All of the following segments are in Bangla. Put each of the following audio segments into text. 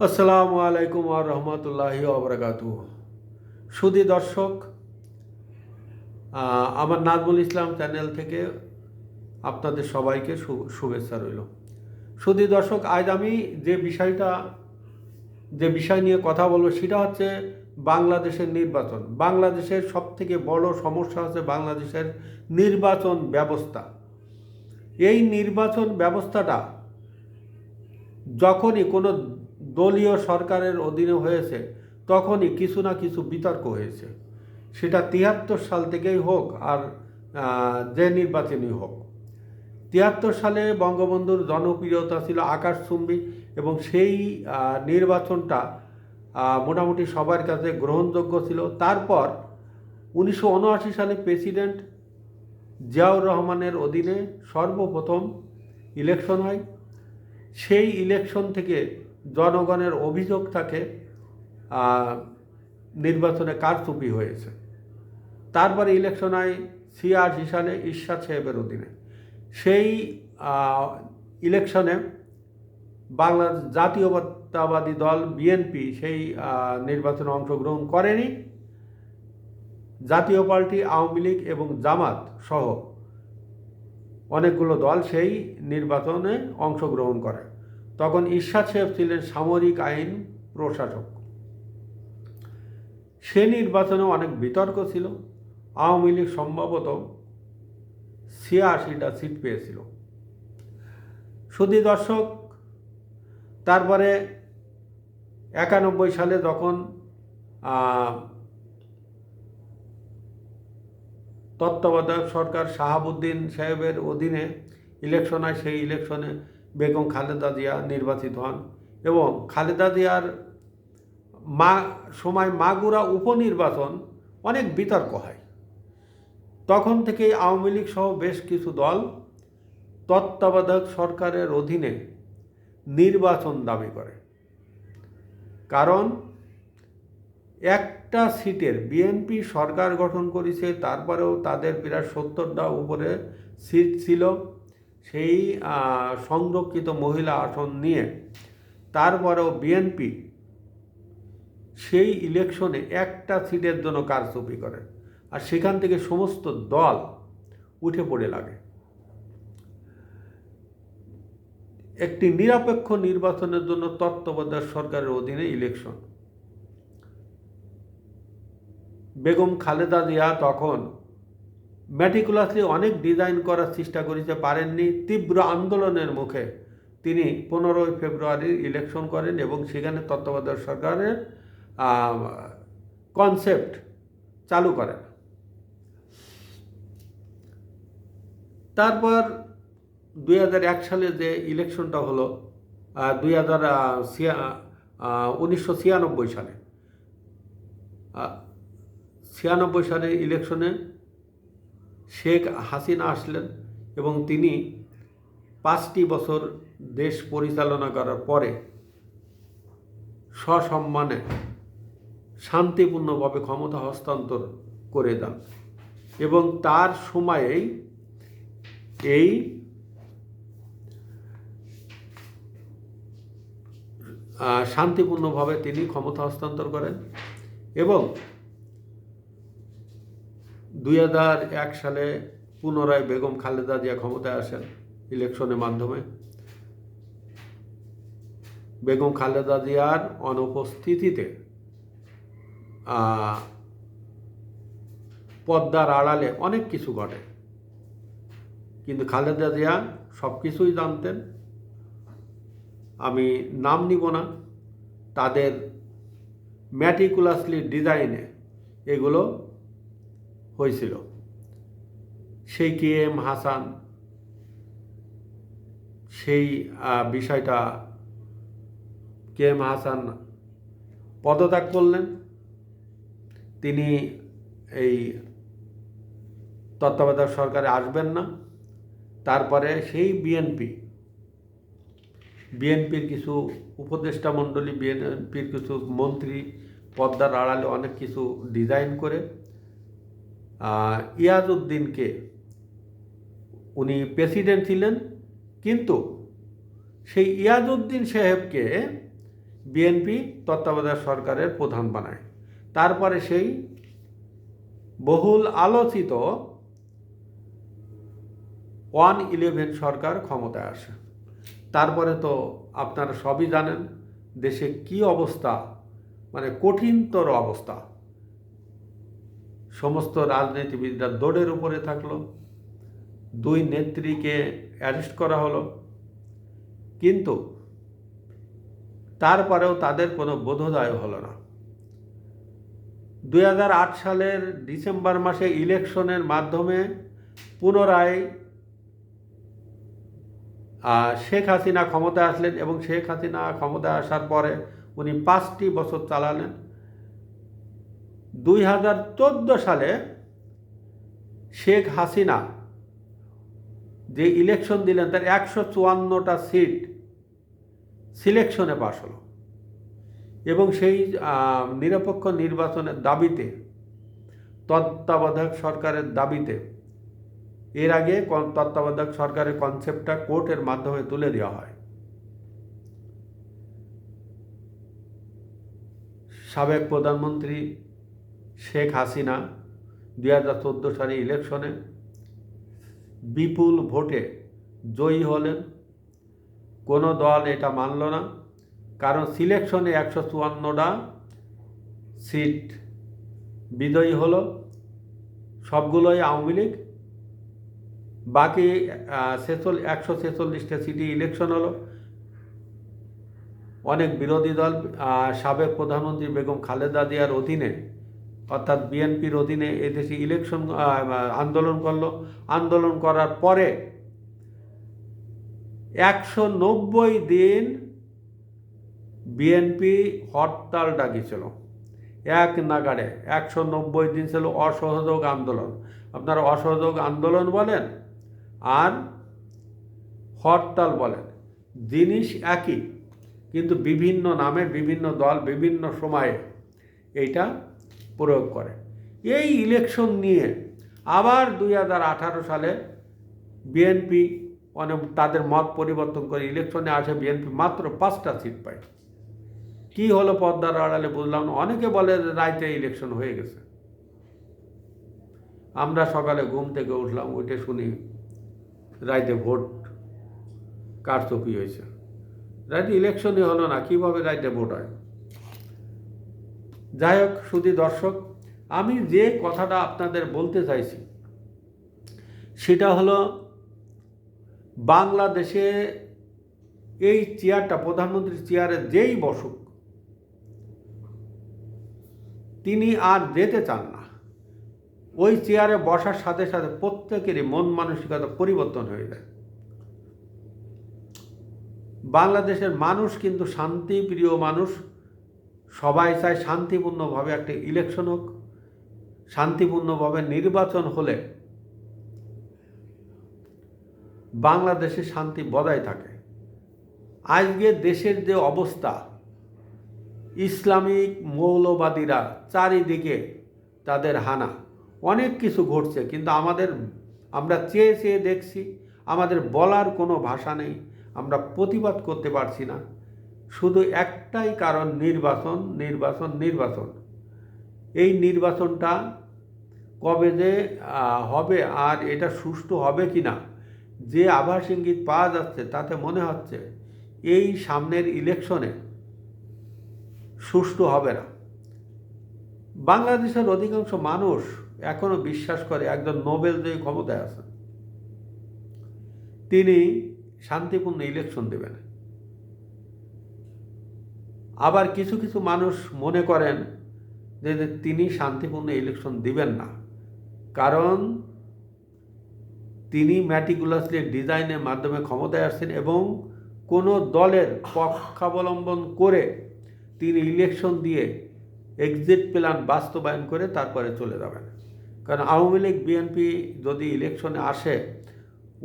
আসসালামু আলাইকুম ওয়া রাহমাতুল্লাহি ওয়া বারাকাতুহু। সুধী দর্শক, আমার নাজমুল ইসলাম চ্যানেল থেকে আপনাদের সবাইকে শুভেচ্ছা রইল। সুধী দর্শক, আজ আমি যে বিষয় নিয়ে কথা বলবো সেটা হচ্ছে বাংলাদেশের নির্বাচন। বাংলাদেশের সবথেকে বড় সমস্যা হচ্ছে বাংলাদেশের নির্বাচন ব্যবস্থা। এই নির্বাচন ব্যবস্থাটা যখনই কোনো দলীয় সরকারের অধীনে হয়েছে তখনই কিছু না কিছু বিতর্ক হয়েছে, সেটা ৭৩ সাল থেকেই হোক আর যে নির্বাচনই হোক। ৭৩ সালে বঙ্গবন্ধুর জনপ্রিয়তা ছিল আকাশচুম্বী এবং সেই নির্বাচনটা মোটামুটি সবার কাছে গ্রহণযোগ্য ছিল। তারপর ১৯৭৯ সালে প্রেসিডেন্ট জিয়াউর রহমানের অধীনে সর্বপ্রথম ইলেকশন হয়। সেই ইলেকশন থেকে জনগণের অভিযোগ থাকে নির্বাচনে কারচুপি হয়েছে। তারপরে ইলেকশন হয় ৮৬ সালে ইরশাদ সাহেবের অধীনে। সেই ইলেকশনে বাংলাদেশ জাতীয়তাবাদী দল বিএনপি সেই নির্বাচনে অংশগ্রহণ করেনি। জাতীয় পার্টি, আওয়ামী লীগ এবং জামাত সহ অনেকগুলো দল সেই নির্বাচনে অংশগ্রহণ করে। তখন ইরশাদ সাহেব ছিলেন সামরিক আইন প্রশাসক। সে নির্বাচনে অনেক বিতর্ক ছিল। আওয়ামী লীগ সম্ভবত ৮৬টা সিট পেয়েছিল। সুধী দর্শক, তারপরে ৯১ সালে যখন তত্ত্বাবধায়ক সরকার শাহাবুদ্দিন সাহেবের অধীনে ইলেকশন হয়, সেই ইলেকশনে বেগম খালেদা জিয়া নির্বাচিত হন এবং খালেদা জিয়ার মাগুরা উপনির্বাচন অনেক বিতর্ক হয়। তখন থেকেই আওয়ামী লীগ সহ বেশ কিছু দল তত্ত্বাবধায়ক সরকারের অধীনে নির্বাচন দাবি করে। কারণ একটা সিটের বিএনপি সরকার গঠন করেছে, তারপরেও তাদের প্রায় ৭০টা উপরে সিট ছিল সেই সংরক্ষিত মহিলা আসন নিয়ে। তারপরেও বিএনপি সেই ইলেকশনে একটা সিটের জন্য কারচুপি করে, আর সেখান থেকে সমস্ত দল উঠে পড়ে লাগে। একটি নিরপেক্ষ নির্বাচনের জন্য তত্ত্বাবধায়ক সরকারের অধীনে ইলেকশন। বেগম খালেদা জিয়া তখন ম্যাটিকুলাসলি অনেক ডিজাইন করার চেষ্টা করেছে, পারেননি। তীব্র আন্দোলনের মুখে তিনি ১৫ই ফেব্রুয়ারি ইলেকশন করেন এবং সেখানে তত্ত্বাবধায়ক সরকারের কনসেপ্ট চালু করেন। তারপর ২০০১ সালে যে ইলেকশনটা হলো ১৯৯৬ সালে ৯৬ সালের ইলেকশনে শেখ হাসিনা আসলেন এবং তিনি ৫টি বছর দেশ পরিচালনা করার পরে সসম্মানে শান্তিপূর্ণভাবে ক্ষমতা হস্তান্তর করে দেন এবং তার সময়েই এই শান্তিপূর্ণভাবে তিনি ক্ষমতা হস্তান্তর করেন এবং ২০০১ সালে পুনরায় বেগম খালেদা জিয়া ক্ষমতায় আসেন ইলেকশনের মাধ্যমে। বেগম খালেদা জিয়ার অনুপস্থিতিতে পর্দার আড়ালে অনেক কিছু ঘটে, কিন্তু খালেদা জিয়া সব কিছুই জানতেন। আমি নাম নিব না, তাদের ম্যাটিকুলাসলি ডিজাইনে এগুলো হয়েছিল। সেই KM হাসান সেই বিষয়টা KM হাসান পদত্যাগ করলেন। তিনি এই তত্ত্বাবধায়ক সরকারে আসবেন না। তারপরে সেই বিএনপির কিছু উপদেষ্টা মণ্ডলী, বিএনপির কিছু মন্ত্রী পর্দার আড়ালে অনেক কিছু ডিজাইন করে ইয়াজউদ্দিনকে, উনি প্রেসিডেন্ট ছিলেন, কিন্তু সেই ইয়াজউদ্দিন সাহেবকে বিএনপি তত্ত্বাবধায়ক সরকারের প্রধান বানায়। তারপরে সেই বহুল আলোচিত 111 সরকার ক্ষমতায় আসে। তারপরে তো আপনারা সবই জানেন দেশে কি অবস্থা, মানে কঠিনতর অবস্থা। সমস্ত রাজনীতিবিদরা দৌড়ের উপরে থাকলো, 2 নেত্রীকে অ্যারেস্ট করা হলো, কিন্তু তারপরেও তাদের কোনো বোধোদয় হলো না। 2008 সালের ডিসেম্বর মাসে ইলেকশনের মাধ্যমে পুনরায় শেখ হাসিনা ক্ষমতায় আসলেন এবং শেখ হাসিনা ক্ষমতায় আসার পরে উনি 5টি বছর চালালেন। 2014 সালে শেখ হাসিনা যে ইলেকশন দিলেন তার 154টা সিট সিলেকশনে পাশ হলো এবং সেই নিরপেক্ষ নির্বাচনের দাবিতে, তত্ত্বাবধায়ক সরকারের দাবিতে, এর আগে তত্ত্বাবধায়ক সরকারের কনসেপ্টটা কোর্টের মাধ্যমে তুলে দেওয়া হয়। সাবেক প্রধানমন্ত্রী শেখ হাসিনা 2014 সালে ইলেকশনে বিপুল ভোটে জয়ী হলেন। কোনো দল এটা মানল না, কারণ সিলেকশনে 154টা সিট বিজয়ী হলো, সবগুলোই আওয়ামী লীগ। বাকি 146টা সিটি ইলেকশন হলো। অনেক বিরোধী দল সাবেক প্রধানমন্ত্রী বেগম খালেদা জিয়ার অধীনে, অর্থাৎ বিএনপির অধীনে এদেশে ইলেকশন আন্দোলন করলো। আন্দোলন করার পরে 190 দিন বিএনপি হরতাল ডাকিয়েছিল, এক নাগাড়ে 190 দিন ছিল অসহযোগ আন্দোলন। আপনারা অসহযোগ আন্দোলন বলেন আর হরতাল বলেন, জিনিস একই, কিন্তু বিভিন্ন নামে বিভিন্ন দল বিভিন্ন সময়ে এইটা প্রয়োগ করে। এই ইলেকশন নিয়ে আবার 2018 সালে বিএনপি তাদের মত পরিবর্তন করে ইলেকশনে আসে, বিএনপি মাত্র 5টা সিট পায়। কি হলো পদ্মার আড়ালে বুঝলাম না। অনেকে বলে রাইতে ইলেকশন হয়ে গেছে। আমরা সকালে ঘুম থেকে উঠলাম, উঠে শুনি রাইতে ভোট কারচুপি হয়েছে। রাইতে ইলেকশনই হলো না, কিভাবে রাইতে ভোট হয়? যাই হোক, শুধু দর্শক, আমি যে কথাটা আপনাদের বলতে চাইছি সেটা হলো, বাংলাদেশে এই চেয়ারটা, প্রধানমন্ত্রীর চেয়ারে যেই বসুক, তিনি আর যেতে চান না। ওই চেয়ারে বসার সাথে সাথে প্রত্যেকেরই মন মানসিকতা পরিবর্তন হয়ে যায়। বাংলাদেশের মানুষ কিন্তু শান্তিপ্রিয় মানুষ, সবাই চায় শান্তিপূর্ণভাবে একটা ইলেকশন হোক, শান্তিপূর্ণভাবে নির্বাচন হলে বাংলাদেশে শান্তি বজায় থাকে। আজকে দেশের যে অবস্থা, ইসলামিক মৌলবাদীরা চারিদিকে তাদের হানা, অনেক কিছু ঘটছে, কিন্তু আমরা চেয়ে চেয়ে দেখছি, আমাদের বলার কোনো ভাষা নেই, আমরা প্রতিবাদ করতে পারছি না। শুধু একটাই কারণ, নির্বাচন নির্বাচন নির্বাচন। এই নির্বাচনটা কবে যে হবে আর এটা সুষ্ঠু হবে কি না, যে আভাস ইঙ্গিত পাওয়া যাচ্ছে তাতে মনে হচ্ছে এই সামনের ইলেকশনে সুষ্ঠু হবে না। বাংলাদেশের অধিকাংশ মানুষ এখনো বিশ্বাস করে একজন নোবেলজয়ী ক্ষমতায় আছেন, তিনি শান্তিপূর্ণ ইলেকশন দেবেন। আবার কিছু কিছু মানুষ মনে করেন যে তিনি শান্তিপূর্ণ ইলেকশন দিবেন না, কারণ তিনি ম্যাটিকুলাসলি ডিজাইনের মাধ্যমে ক্ষমতায় আসছেন এবং কোনো দলের পক্ষাবলম্বন করে তিনি ইলেকশন দিয়ে এক্সিট প্ল্যান বাস্তবায়ন করে তারপরে চলে যাবেন। কারণ আওয়ামী লীগ বিএনপি যদি ইলেকশনে আসে,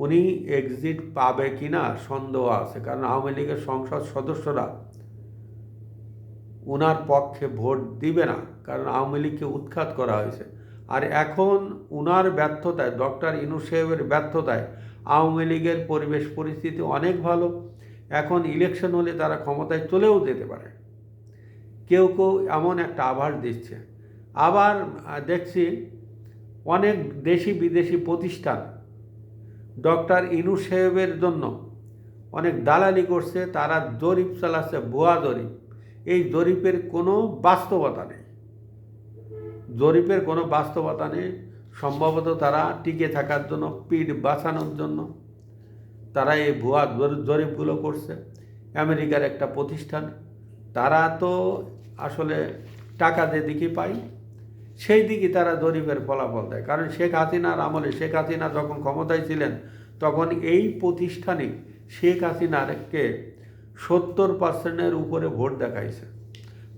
উনি এক্সিট পাবে কি না সন্দেহ আছে, কারণ আওয়ামী লীগের সংসদ সদস্যরা উনার পক্ষে ভোট দিবে না, কারণ আওয়ামী লীগকে উৎখাত করা হয়েছে। আর এখন উনার ব্যর্থতায়, ডক্টর ইউনূস সাহেবের ব্যর্থতায় আওয়ামী লীগের পরিবেশ পরিস্থিতি অনেক ভালো। এখন ইলেকশন হলে তারা ক্ষমতায় চলেও যেতে পারে। কেউ কেউ এমন একটা আভাস দিচ্ছে। আবার দেখছি অনেক দেশি বিদেশি প্রতিষ্ঠান ডক্টর ইউনূস সাহেবের জন্য অনেক দালালি করছে, তারা জরিপ চালাচ্ছে, ভুয়া জরিপ। এই জরিপের কোনো বাস্তবতা নেই, জরিপের কোনো বাস্তবতা নেই। সম্ভবত তারা টিকে থাকার জন্য, পিঠ বাঁচানোর জন্য তারা এই ভুয়া জরিপগুলো করছে। আমেরিকার একটা প্রতিষ্ঠান, তারা তো আসলে টাকা যেদিকে পায় সেই দিকে তারা জরিপের ফলাফল দেয়। কারণ শেখ হাসিনার আমলে, শেখ হাসিনা যখন ক্ষমতায় ছিলেন তখন এই প্রতিষ্ঠানে শেখ হাসিনাকে 70% উপরে ভোট দেখাইছে।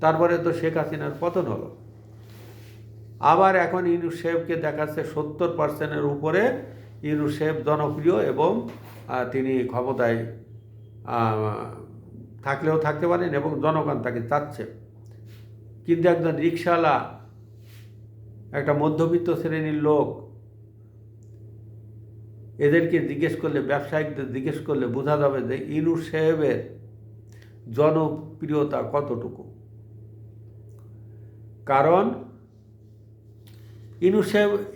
তারপরে তো শেখ হাসিনার পতন হলো। আবার এখন ইউনূস সাহেবকে দেখাচ্ছে 70% উপরে। ইউনূস সাহেব জনপ্রিয় এবং তিনি ক্ষমতায় থাকলেও থাকতে পারেন এবং জনগণ তাকে চাচ্ছে। কিন্তু একজন রিকশাওয়ালা, একটা মধ্যবিত্ত শ্রেণীর লোক, এদেরকে জিজ্ঞেস করলে, ব্যবসায়িকদের জিজ্ঞেস করলে বোঝা যাবে যে ইউনূস সাহেবের জনপ্রিয়তা কতটুকু। কারণ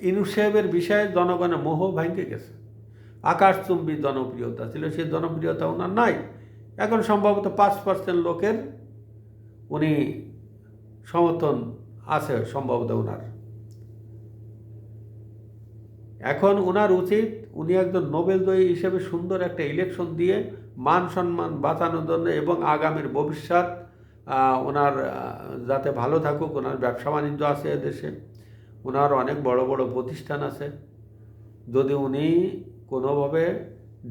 ইউনূস সাহেবের বিষয়ে জনগণের মোহ ভেঙে গেছে। আকাশচুম্বী জনপ্রিয়তা ছিল, সেই জনপ্রিয়তা ওনার নাই। এখন সম্ভবত 5% লোকের উনি সমর্থন আছে সম্ভবত ওনার। এখন ওনার উচিত, উনি একজন নোবেলজয়ী হিসেবে সুন্দর একটা ইলেকশন দিয়ে মান সম্মান বাঁচানোর জন্য এবং আগামীর ভবিষ্যৎ ওনার যাতে ভালো থাকুক। ওনার ব্যবসা বাণিজ্য আছে এদেশে, ওনার অনেক বড় বড় প্রতিষ্ঠান আছে। যদি উনি কোনোভাবে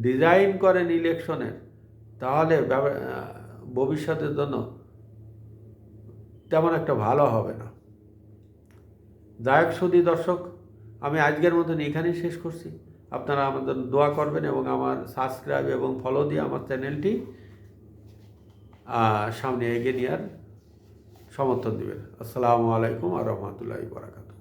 ডিজাইন করেন ইলেকশনের, তাহলে ভবিষ্যতের জন্য তেমন একটা ভালো হবে না। যাই হোক সুধী দর্শক, আমি আজকের মতন এখানেই শেষ করছি। আপনারা আমাদের দোয়া করবেন এবং আমার সাবস্ক্রাইব এবং ফলো দিয়ে আমার চ্যানেলটি সামনে এগিয়ে নেওয়ার সমর্থন দেবেন। আসসালামু আলাইকুম ওয়া রাহমাতুল্লাহি ওয়া বারাকাতুহু।